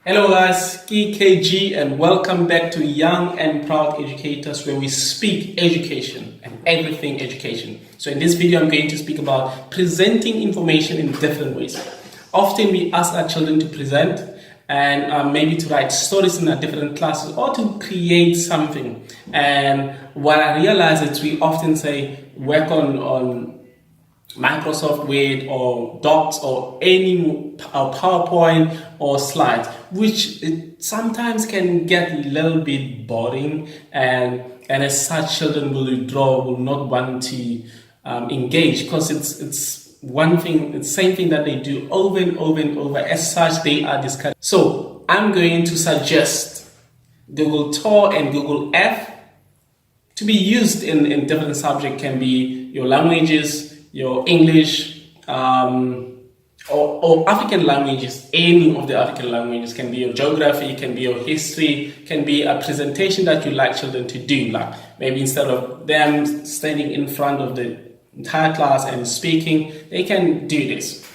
Hello guys, KKG and welcome back to Young and Proud Educators where we speak education and everything education. So in this video I'm going to speak about presenting information in different ways. Often we ask our children to present and maybe to write stories in our different classes or to create something. And what I realize is we often say work on Microsoft Word or Docs or any PowerPoint or slides, which it sometimes can get a little bit boring, and as such, children will withdraw, will not want to engage because it's one thing, it's the same thing that they do over and over and over. As such, they are discouraged. So I'm going to suggest Google Tor and Google F to be used in different subjects. Can be your languages, your English, or African languages. Any of the African languages can be your geography, can be your history, can be a presentation that you like children to do. Like maybe instead of them standing in front of the entire class and speaking, they can do this.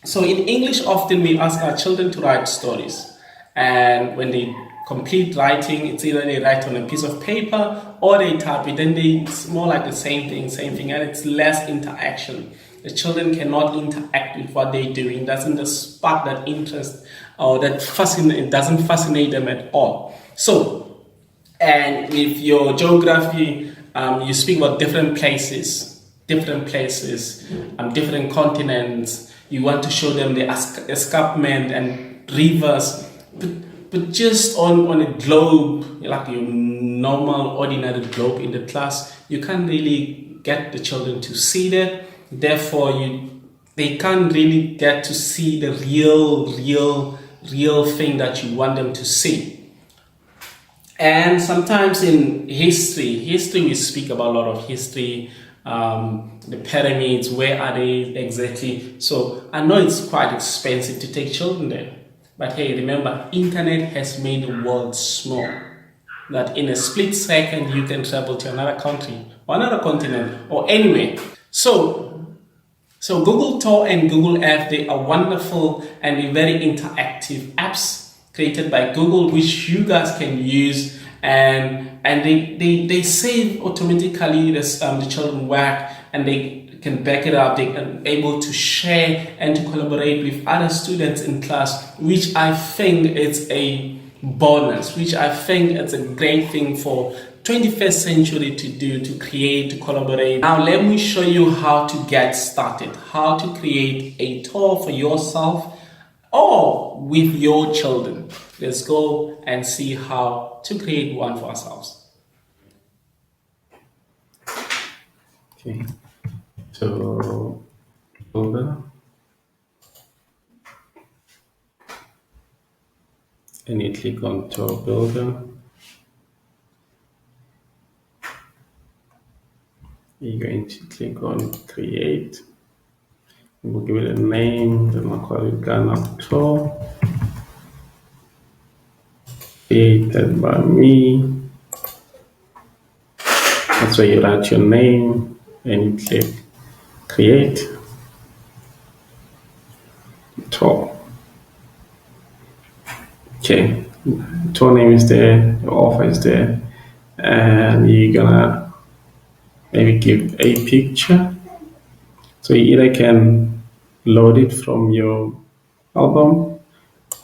So in English, often we ask our children to write stories, and when they complete writing, it's either they write on a piece of paper or they type it, then it's more like the same thing, and it's less interaction. The children cannot interact with what they're doing. It doesn't just spark that interest or that fascinate. It doesn't fascinate them at all. So, and with your geography, you speak about different places, different continents. You want to show them the escarpment and rivers. But just on a globe, like your normal, ordinary globe in the class, you can't really get the children to see that. Therefore, they can't really get to see the real thing that you want them to see. And sometimes in history we speak about a lot of history, the pyramids, where are they exactly? So I know it's quite expensive to take children there. But hey, remember, internet has made the world small. That in a split second, you can travel to another country, or another continent, or anywhere. So Google Tor and Google Earth, they are wonderful and very interactive apps created by Google, which you guys can use, and they save automatically the children work, and they can back it up. They are able to share and to collaborate with other students in class, which I think is a bonus, which I think it's a great thing for 21st century to do, to create, to collaborate. Now let me show you how to get started, how to create a tour for yourself or with your children. Let's go and see how to create one for ourselves. Okay. So folder, and you click on Tour Builder. You're going to click on Create. We'll give it a name. Then we'll call it Ghana Tour. Created by me. That's where you write your name and you click Create Tour. Okay, tour name is there, your offer is there, and you're gonna maybe give a picture. So you either can load it from your album,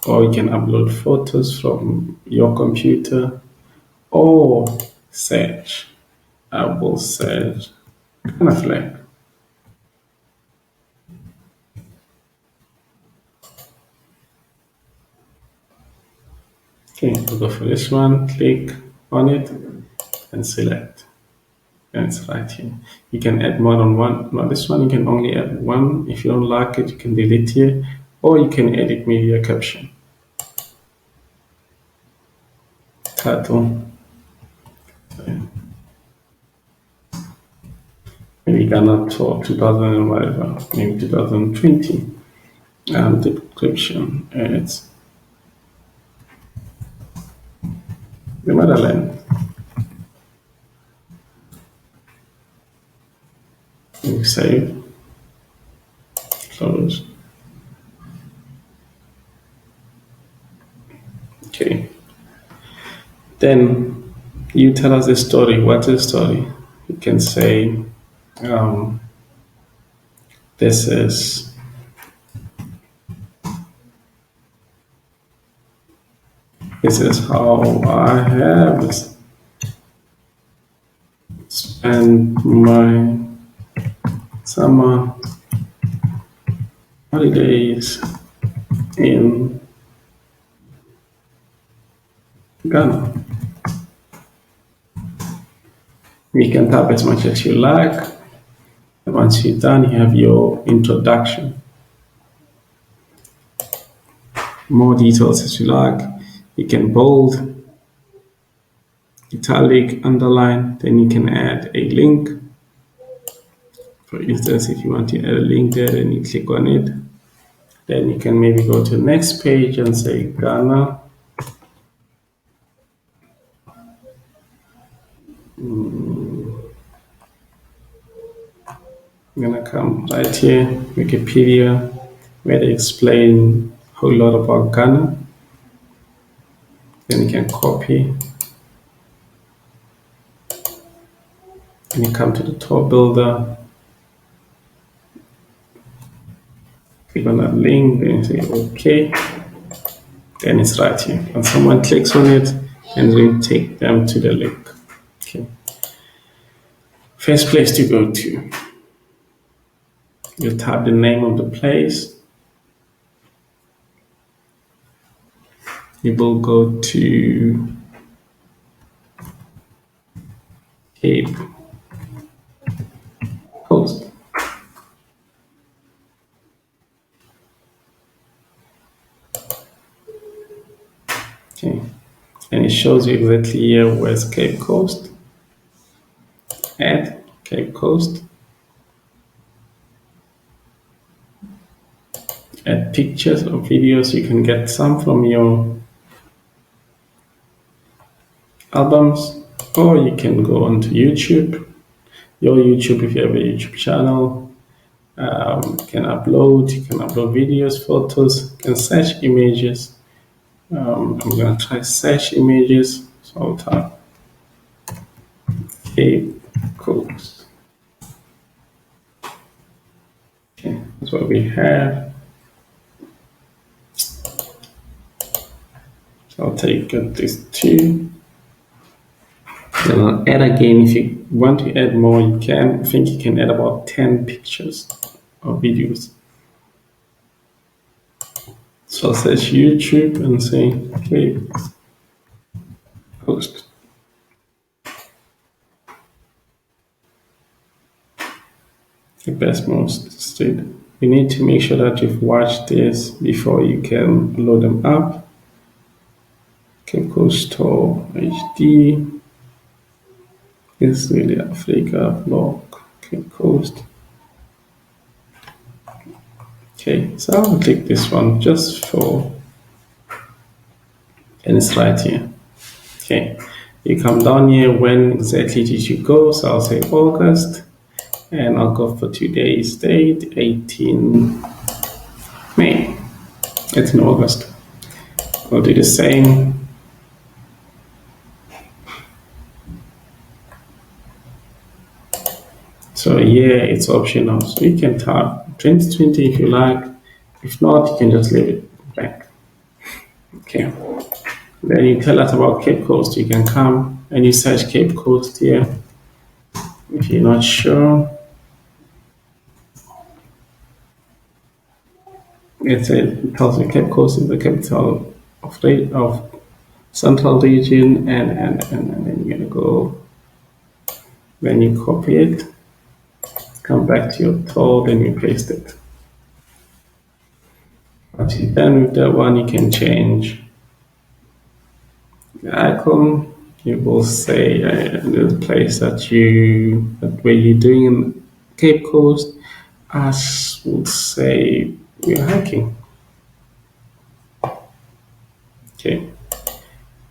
or you can upload photos from your computer, or search. I will search kind of like. Okay, we'll go for this one, click on it and select. And it's right here. You can add more than one. Now this one you can only add one. If you don't like it, you can delete here, or you can edit media caption. Title. Maybe Ghana Tour 2000 and whatever, maybe 2020. And the description, and it's the motherland. You save, close. Okay. Then you tell us the story. What's the story? You can say, um, this is how I have spent my summer holidays in Ghana. You can type as much as you like. And once you're done, you have your introduction. More details as you like. You can bold, italic, underline. Then you can add a link. For instance, if you want to add a link there, then you click on it. Then you can maybe go to the next page and say Ghana. I'm gonna come right here, Wikipedia, where they explain a whole lot about Ghana. Then you can copy. And you come to the tour builder. Click on that link, then you say OK. Then it's right here. When someone clicks on it, and then take them to the link. Okay. First place to go to. You type the name of the place. You will go to Cape Coast. Okay. And it shows you exactly here where's Cape Coast. Add Cape Coast. Add pictures or videos. You can get some from your albums, or you can go onto YouTube. Your YouTube, if you have a YouTube channel, you can upload videos, photos, you can search images. I'm going to try search images, so I'll type Cape Coast. Okay, that's what we have. So I'll take these two. Then I'll add again. If you want to add more, you can. I think you can add about 10 pictures or videos. So I'll search YouTube and say, okay, Coast. The best most state. You need to make sure that you've watched this before you can load them up. Cape Coast Tour HD. This is really Africa vlog. Cape Coast. Okay, so I'll click this one just for, and it's right here. Okay, you come down here, when exactly did you go? So I'll say August, and I'll go for today's date, 18 May. It's in August. I'll do the same. So yeah, it's optional. So you can type 2020 if you like. If not, you can just leave it blank. Okay. Then you tell us about Cape Coast. You can come and you search Cape Coast here. If you're not sure, it tells you Cape Coast is the capital of Central Region, and then you're gonna go. Then you copy it, come back to your tool, then you paste it. Once you're done with that one, you can change the icon. You will say the place where you're doing in Cape Coast. Us would say we're hiking. Okay.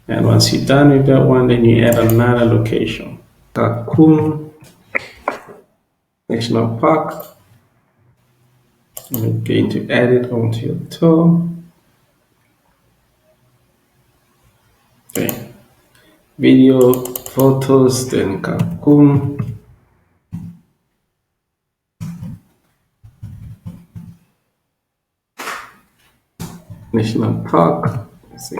And once you're done with that one, then you add another location. Takun National Park. I'm going to add it onto your tour. video, photos, then Kakun National Park. Let's see.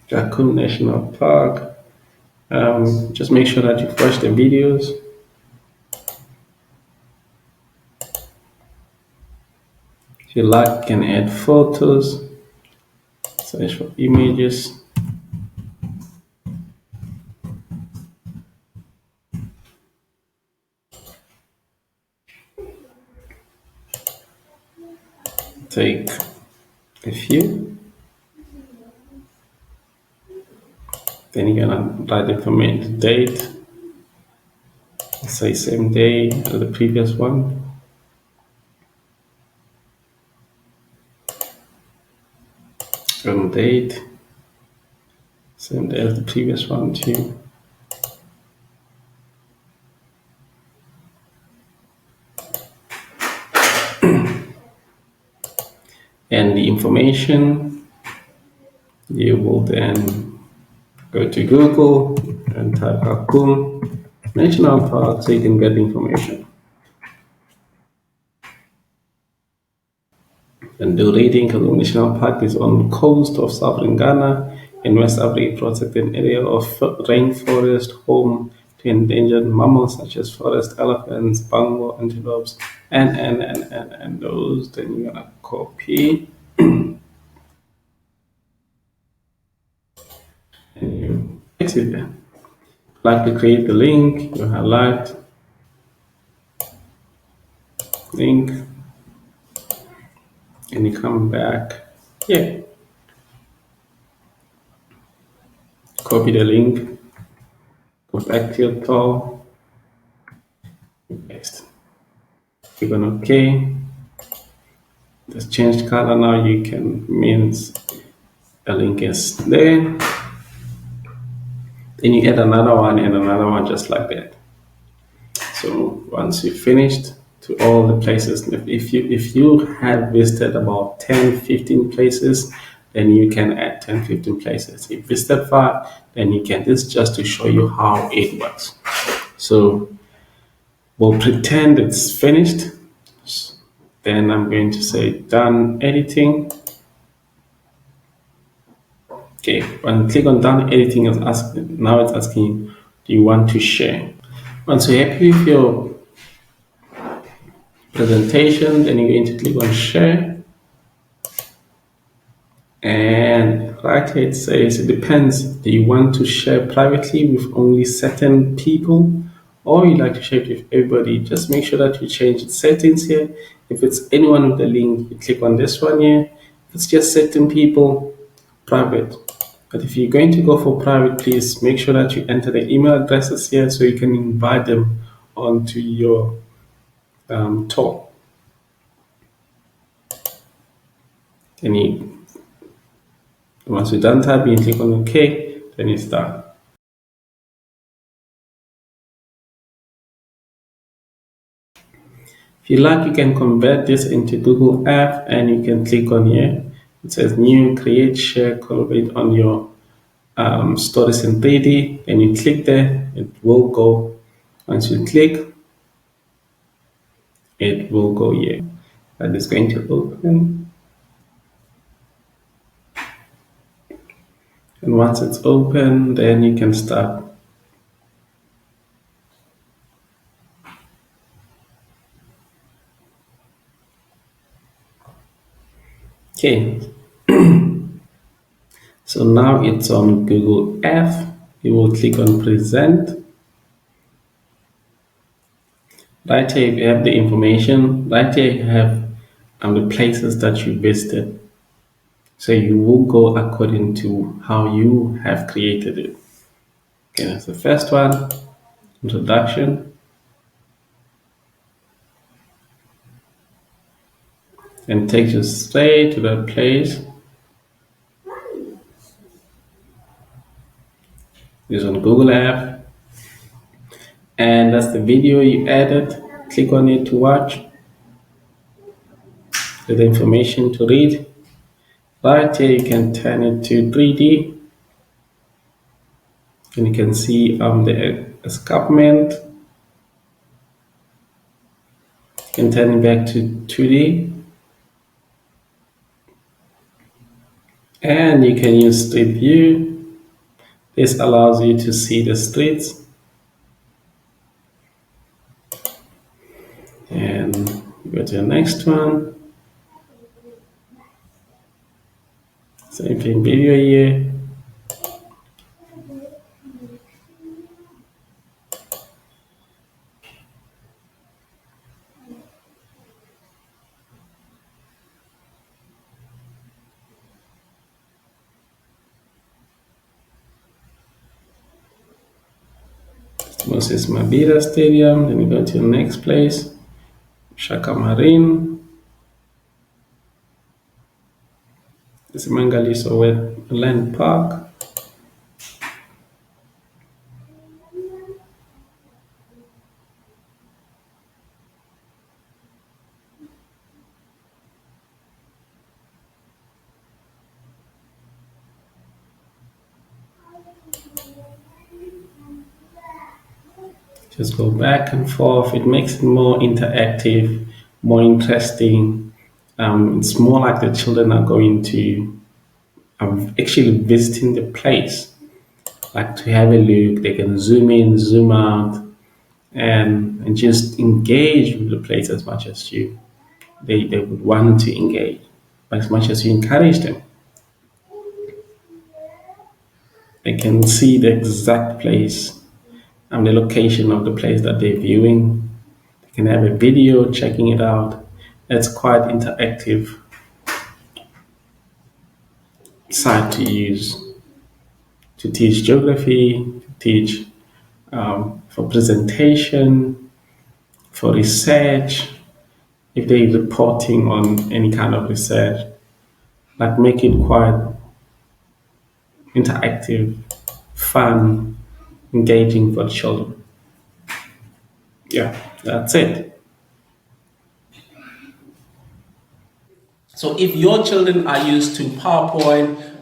Kakun National Park. Just make sure that you watch the videos. If you like, you can add photos. Search for images. Take a few. Then you're gonna write the information, date. Say same day as the previous one. And date. Same day as the previous one too. And the information, you will then go to Google and type Kakun National Park so you can get the information. And the reading, Kakun National Park is on the coast of southern Ghana in West Africa, protected area of rainforest, home to endangered mammals such as forest elephants, bongo, antelopes, and those. Then you're gonna copy and you paste it there. Like to create the link, you highlight link, and you come back here. Copy the link, go back to your tool, paste. Click on OK. Just change color now. You can means the link is there. Then you add another one and another one just like that. So once you've finished to all the places, if you have visited about 10-15 places, then you can add 10-15 places. If you visited 5, then you can. This is just to show you how it works. So we'll pretend it's finished. Then I'm going to say done editing. Okay, when you click on done editing, now it's asking you, do you want to share? Once you're happy with your presentation, then you're going to click on share. And right here it says it depends. Do you want to share privately with only certain people, or you like to share it with everybody? Just make sure that you change the settings here. If it's anyone with the link, you click on this one here. If it's just certain people, private. But if you're going to go for private, please make sure that you enter the email addresses here so you can invite them onto your tour. Then once you're done typing, click on OK, then it's done. If you like, you can convert this into Google Earth and you can click on here. It says new, create, share, collaborate on your stories in 3D. Then you click there, it will go. Once you click, it will go here. That is going to open. And once it's open, then you can start. Okay. So now it's on Google Earth. You will click on present. Right here you have the information. Right here you have the places that you visited. So you will go according to how you have created it. Okay, that's the first one, introduction. And takes you straight to that place. It's on Google Earth. And that's the video you added. Click on it to watch. With the information to read. Right here, you can turn it to 3D, and you can see the escarpment. You can turn it back to 2D, and you can use street view. This allows you to see the streets. And go to the next one. Same thing, video here. Moses Mabhida Stadium. Then you go to the next place, Shaka Marine. This is Mangaliso Wetland Park. Just go back and forth. It makes it more interactive, more interesting. It's more like the children are going to actually visiting the place, like to have a look. They can zoom in, zoom out, and just engage with the place as much as they would want to engage, as much as you encourage them. They can see the exact place and the location of the place that they're viewing. They can have a video checking it out. It's quite interactive site to use to teach geography, to teach for presentation, for research, if they're reporting on any kind of research, like make it quite interactive, fun, engaging for children. Yeah, that's it. So if your children are used to PowerPoint,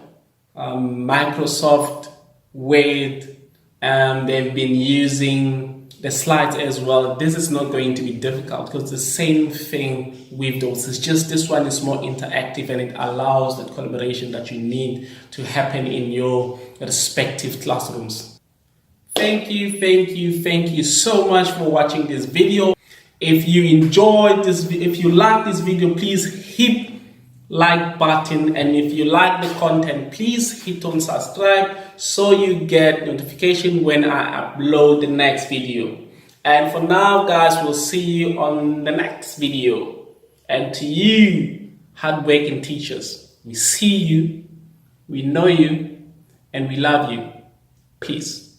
Microsoft Word, and they've been using the slides as well, this is not going to be difficult because the same thing with those. It's just this one is more interactive and it allows the collaboration that you need to happen in your respective classrooms. Thank you so much for watching this video. If you enjoyed this, if you like this video, please hit like button, and if you like the content, please hit on subscribe so you get notification when I upload the next video. And for now guys, we'll see you on the next video. And to you hardworking teachers, we see you, we know you, and we love you. Peace.